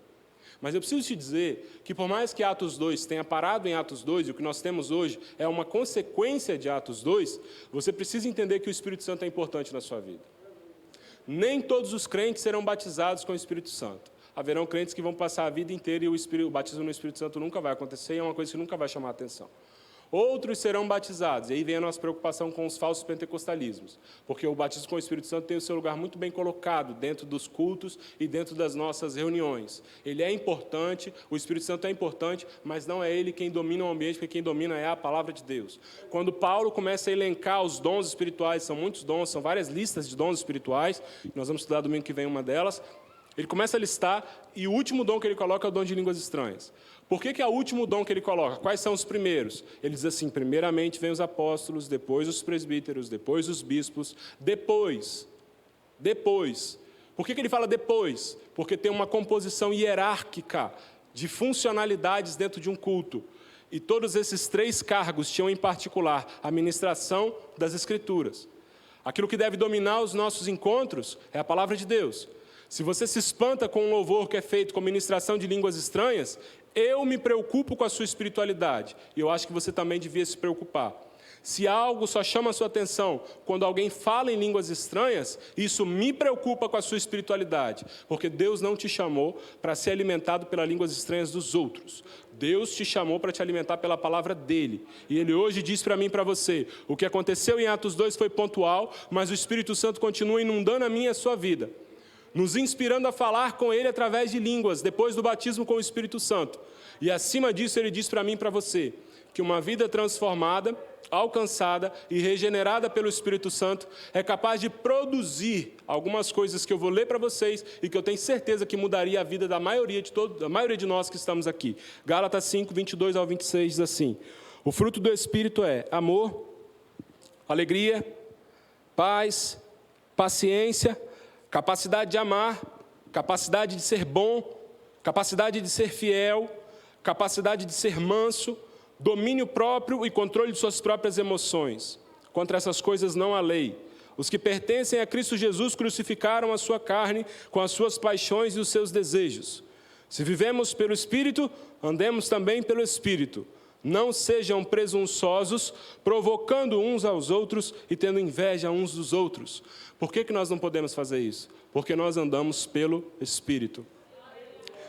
Mas eu preciso te dizer que, por mais que Atos 2 tenha parado em Atos 2, e o que nós temos hoje é uma consequência de Atos 2, você precisa entender que o Espírito Santo é importante na sua vida. Nem todos os crentes serão batizados com o Espírito Santo. Haverão crentes que vão passar a vida inteira e o batismo no Espírito Santo nunca vai acontecer, e é uma coisa que nunca vai chamar a atenção. Outros serão batizados, e aí vem a nossa preocupação com os falsos pentecostalismos, porque o batismo com o Espírito Santo tem o seu lugar muito bem colocado dentro dos cultos e dentro das nossas reuniões. Ele é importante, o Espírito Santo é importante, mas não é ele quem domina o ambiente, porque quem domina é a palavra de Deus. Quando Paulo começa a elencar os dons espirituais, são muitos dons, são várias listas de dons espirituais, nós vamos estudar domingo que vem uma delas, ele começa a listar, e o último dom que ele coloca é o dom de línguas estranhas. Por que é o último dom que ele coloca? Quais são os primeiros? Ele diz assim, primeiramente vem os apóstolos, depois os presbíteros, depois os bispos, depois. Por que ele fala depois? Porque tem uma composição hierárquica de funcionalidades dentro de um culto. E todos esses 3 cargos tinham em particular a ministração das Escrituras. Aquilo que deve dominar os nossos encontros é a palavra de Deus. Se você se espanta com um louvor que é feito com ministração de línguas estranhas, eu me preocupo com a sua espiritualidade. E eu acho que você também devia se preocupar. Se algo só chama a sua atenção quando alguém fala em línguas estranhas, isso me preocupa com a sua espiritualidade. Porque Deus não te chamou para ser alimentado pelas línguas estranhas dos outros. Deus te chamou para te alimentar pela palavra dele. E ele hoje diz para mim e para você, o que aconteceu em Atos 2 foi pontual, mas o Espírito Santo continua inundando a minha e a sua vida, nos inspirando a falar com ele através de línguas, depois do batismo com o Espírito Santo. E acima disso ele diz para mim e para você, que uma vida transformada, alcançada e regenerada pelo Espírito Santo é capaz de produzir algumas coisas que eu vou ler para vocês e que eu tenho certeza que mudaria a vida da maioria de nós que estamos aqui. Gálatas 5, 22 ao 26 diz assim, o fruto do Espírito é amor, alegria, paz, paciência, capacidade de amar, capacidade de ser bom, capacidade de ser fiel, capacidade de ser manso, domínio próprio e controle de suas próprias emoções. Contra essas coisas não há lei. Os que pertencem a Cristo Jesus crucificaram a sua carne com as suas paixões e os seus desejos. Se vivemos pelo Espírito, andemos também pelo Espírito. Não sejam presunçosos, provocando uns aos outros e tendo inveja uns dos outros. Por que nós não podemos fazer isso? Porque nós andamos pelo Espírito.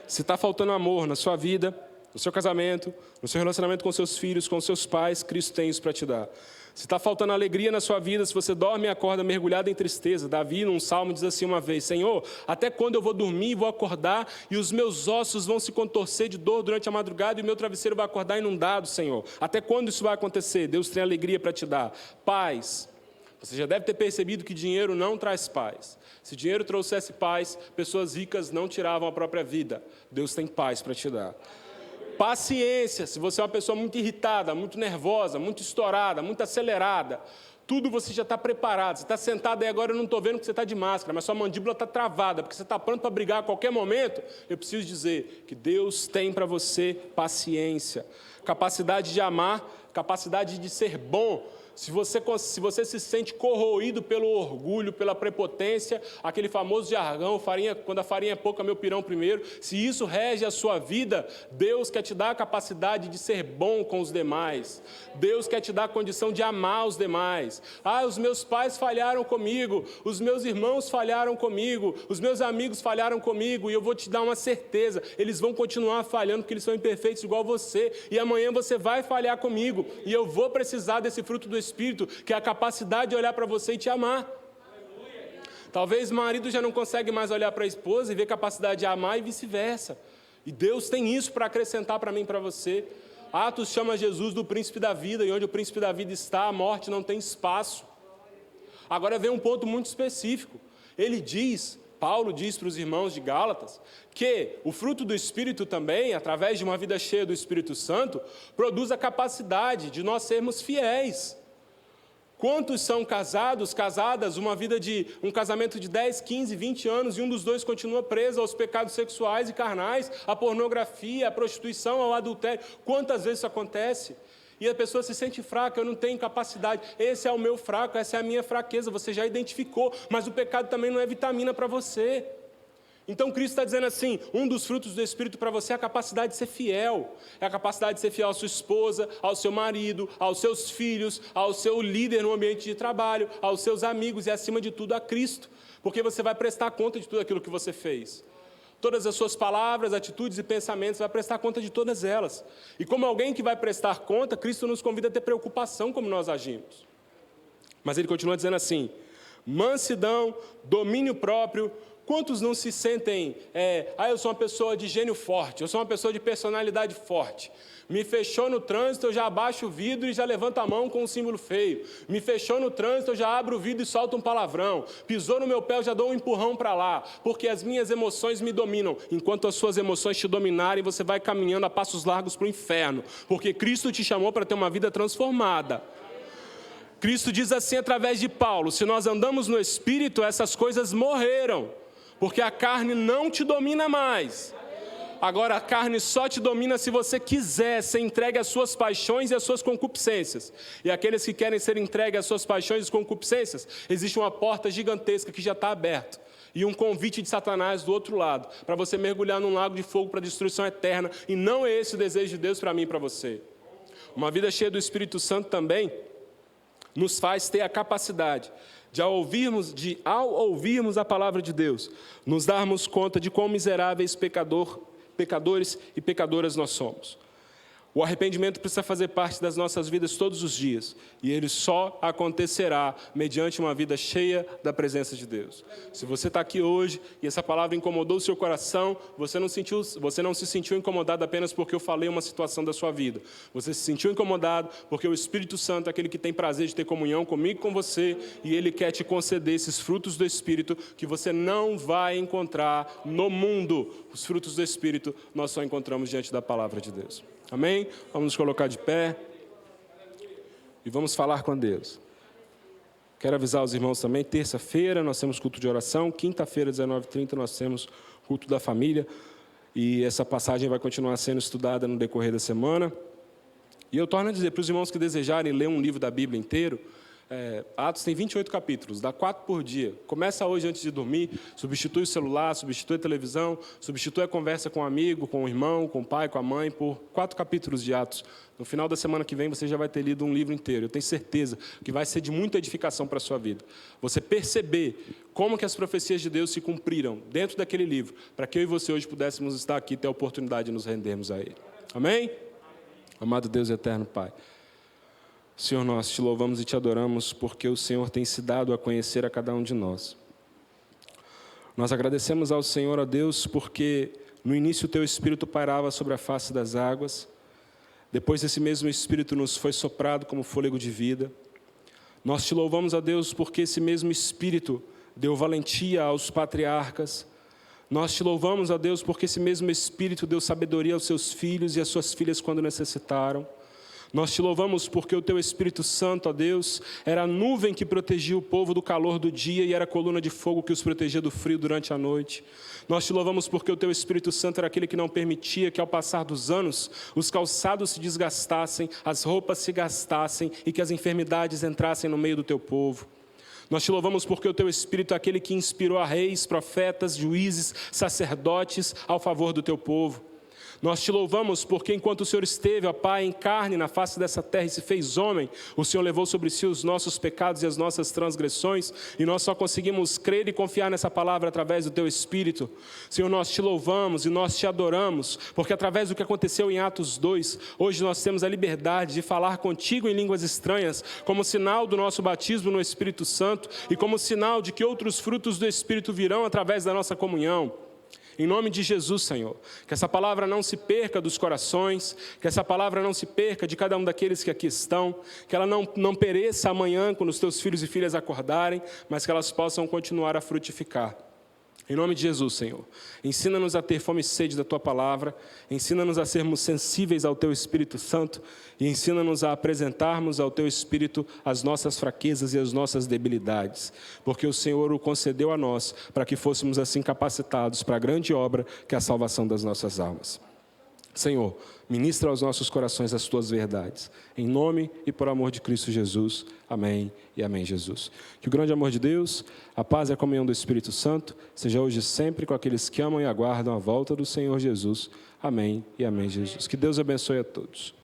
Se está faltando amor na sua vida, no seu casamento, no seu relacionamento com seus filhos, com seus pais, Cristo tem isso para te dar. Se está faltando alegria na sua vida, se você dorme e acorda mergulhado em tristeza, Davi, num salmo, diz assim uma vez, Senhor, até quando eu vou dormir e vou acordar e os meus ossos vão se contorcer de dor durante a madrugada e o meu travesseiro vai acordar inundado, Senhor? Até quando isso vai acontecer? Deus tem alegria para te dar. Paz. Você já deve ter percebido que dinheiro não traz paz. Se dinheiro trouxesse paz, pessoas ricas não tiravam a própria vida. Deus tem paz para te dar. Paciência, se você é uma pessoa muito irritada, muito nervosa, muito estourada, muito acelerada, Tudo você já está preparado. Você está sentado aí agora, eu não estou vendo que você está de máscara, mas sua mandíbula está travada, porque você está pronto para brigar a qualquer momento. Eu preciso dizer que Deus tem para você paciência, capacidade de amar, capacidade de ser bom. Se você se sente corroído pelo orgulho, pela prepotência, aquele famoso jargão, quando a farinha é pouca, meu pirão primeiro, se isso rege a sua vida, Deus quer te dar a capacidade de ser bom com os demais. Deus quer te dar a condição de amar os demais. Os meus pais falharam comigo, os meus irmãos falharam comigo, os meus amigos falharam comigo, e eu vou te dar uma certeza, eles vão continuar falhando porque eles são imperfeitos igual você, e amanhã você vai falhar comigo, e eu vou precisar desse fruto do Espírito, que é a capacidade de olhar para você e te amar. Talvez o marido já não consegue mais olhar para a esposa e ver capacidade de amar e vice-versa. E Deus tem isso para acrescentar para mim e para você. Atos chama Jesus do príncipe da vida, e onde o príncipe da vida está, a morte não tem espaço. Agora vem um ponto muito específico. Paulo diz para os irmãos de Gálatas, que o fruto do Espírito também, através de uma vida cheia do Espírito Santo, produz a capacidade de nós sermos fiéis. Quantos são casadas, um casamento de 10, 15, 20 anos, e um dos dois continua preso aos pecados sexuais e carnais, à pornografia, à prostituição, ao adultério? Quantas vezes isso acontece? E a pessoa se sente fraca, eu não tenho capacidade, esse é o meu fraco, essa é a minha fraqueza, você já identificou, mas o pecado também não é vitamina para você. Então Cristo está dizendo assim, um dos frutos do Espírito para você é a capacidade de ser fiel. É a capacidade de ser fiel à sua esposa, ao seu marido, aos seus filhos, ao seu líder no ambiente de trabalho, aos seus amigos e, acima de tudo, a Cristo. Porque você vai prestar conta de tudo aquilo que você fez. Todas as suas palavras, atitudes e pensamentos, vai prestar conta de todas elas. E como alguém que vai prestar conta, Cristo nos convida a ter preocupação como nós agimos. Mas ele continua dizendo assim, mansidão, domínio próprio. Quantos não se sentem, eu sou uma pessoa de gênio forte, eu sou uma pessoa de personalidade forte. Me fechou no trânsito, eu já abaixo o vidro e já levanto a mão com um símbolo feio. Me fechou no trânsito, eu já abro o vidro e solto um palavrão. Pisou no meu pé, eu já dou um empurrão para lá, porque as minhas emoções me dominam. Enquanto as suas emoções te dominarem, você vai caminhando a passos largos para o inferno, porque Cristo te chamou para ter uma vida transformada. Cristo diz assim através de Paulo, se nós andamos no Espírito, essas coisas morreram. Porque a carne não te domina mais. Agora a carne só te domina se você quiser ser entregue às suas paixões e às suas concupiscências. E aqueles que querem ser entregues às suas paixões e concupiscências, existe uma porta gigantesca que já está aberta. E um convite de Satanás do outro lado, para você mergulhar num lago de fogo para destruição eterna. E não é esse o desejo de Deus para mim e para você. Uma vida cheia do Espírito Santo também nos faz ter a capacidade ao ouvirmos a palavra de Deus, nos darmos conta de quão miseráveis pecadores e pecadoras nós somos. O arrependimento precisa fazer parte das nossas vidas todos os dias, e ele só acontecerá mediante uma vida cheia da presença de Deus. Se você está aqui hoje e essa palavra incomodou o seu coração, você não se sentiu incomodado apenas porque eu falei uma situação da sua vida. Você se sentiu incomodado porque o Espírito Santo é aquele que tem prazer de ter comunhão comigo e com você, e ele quer te conceder esses frutos do Espírito que você não vai encontrar no mundo. Os frutos do Espírito nós só encontramos diante da palavra de Deus. Amém? Vamos nos colocar de pé e vamos falar com Deus. Quero avisar os irmãos também, terça-feira nós temos culto de oração, quinta-feira, 19h30, nós temos culto da família, e essa passagem vai continuar sendo estudada no decorrer da semana. E eu torno a dizer para os irmãos que desejarem ler um livro da Bíblia inteiro, Atos tem 28 capítulos, dá 4 por dia. Começa hoje antes de dormir, substitui o celular, substitui a televisão, substitui a conversa com o amigo, com o irmão, com o pai, com a mãe, por 4 capítulos de Atos. No final da semana que vem você já vai ter lido um livro inteiro. Eu tenho certeza que vai ser de muita edificação para a sua vida. Você perceber como que as profecias de Deus se cumpriram dentro daquele livro, para que eu e você hoje pudéssemos estar aqui e ter a oportunidade de nos rendermos a Ele. Amém? Amado Deus e eterno Pai, Senhor, nós te louvamos e te adoramos porque o Senhor tem se dado a conhecer a cada um de nós. Nós agradecemos ao Senhor, ó Deus, porque no início o teu Espírito pairava sobre a face das águas, depois esse mesmo Espírito nos foi soprado como fôlego de vida. Nós te louvamos, ó Deus, porque esse mesmo Espírito deu valentia aos patriarcas. Nós te louvamos, ó Deus, porque esse mesmo Espírito deu sabedoria aos seus filhos e às suas filhas quando necessitaram. Nós te louvamos porque o teu Espírito Santo, ó Deus, era a nuvem que protegia o povo do calor do dia e era a coluna de fogo que os protegia do frio durante a noite. Nós te louvamos porque o teu Espírito Santo era aquele que não permitia que, ao passar dos anos, os calçados se desgastassem, as roupas se gastassem e que as enfermidades entrassem no meio do teu povo. Nós te louvamos porque o teu Espírito é aquele que inspirou a reis, profetas, juízes, sacerdotes ao favor do teu povo. Nós te louvamos porque enquanto o Senhor esteve, ó Pai, em carne na face dessa terra e se fez homem, o Senhor levou sobre si os nossos pecados e as nossas transgressões, e nós só conseguimos crer e confiar nessa palavra através do teu Espírito. Senhor, nós te louvamos e nós te adoramos, porque através do que aconteceu em Atos 2, hoje nós temos a liberdade de falar contigo em línguas estranhas, como sinal do nosso batismo no Espírito Santo e como sinal de que outros frutos do Espírito virão através da nossa comunhão. Em nome de Jesus, Senhor, que essa palavra não se perca dos corações, que essa palavra não se perca de cada um daqueles que aqui estão, que ela não pereça amanhã quando os teus filhos e filhas acordarem, mas que elas possam continuar a frutificar. Em nome de Jesus, Senhor, ensina-nos a ter fome e sede da Tua palavra, ensina-nos a sermos sensíveis ao Teu Espírito Santo e ensina-nos a apresentarmos ao Teu Espírito as nossas fraquezas e as nossas debilidades, porque o Senhor o concedeu a nós para que fôssemos assim capacitados para a grande obra que é a salvação das nossas almas. Senhor, ministra aos nossos corações as Tuas verdades. Em nome e por amor de Cristo Jesus. Amém e amém, Jesus. Que o grande amor de Deus, a paz e a comunhão do Espírito Santo seja hoje e sempre com aqueles que amam e aguardam a volta do Senhor Jesus. Amém e amém, Jesus. Que Deus abençoe a todos.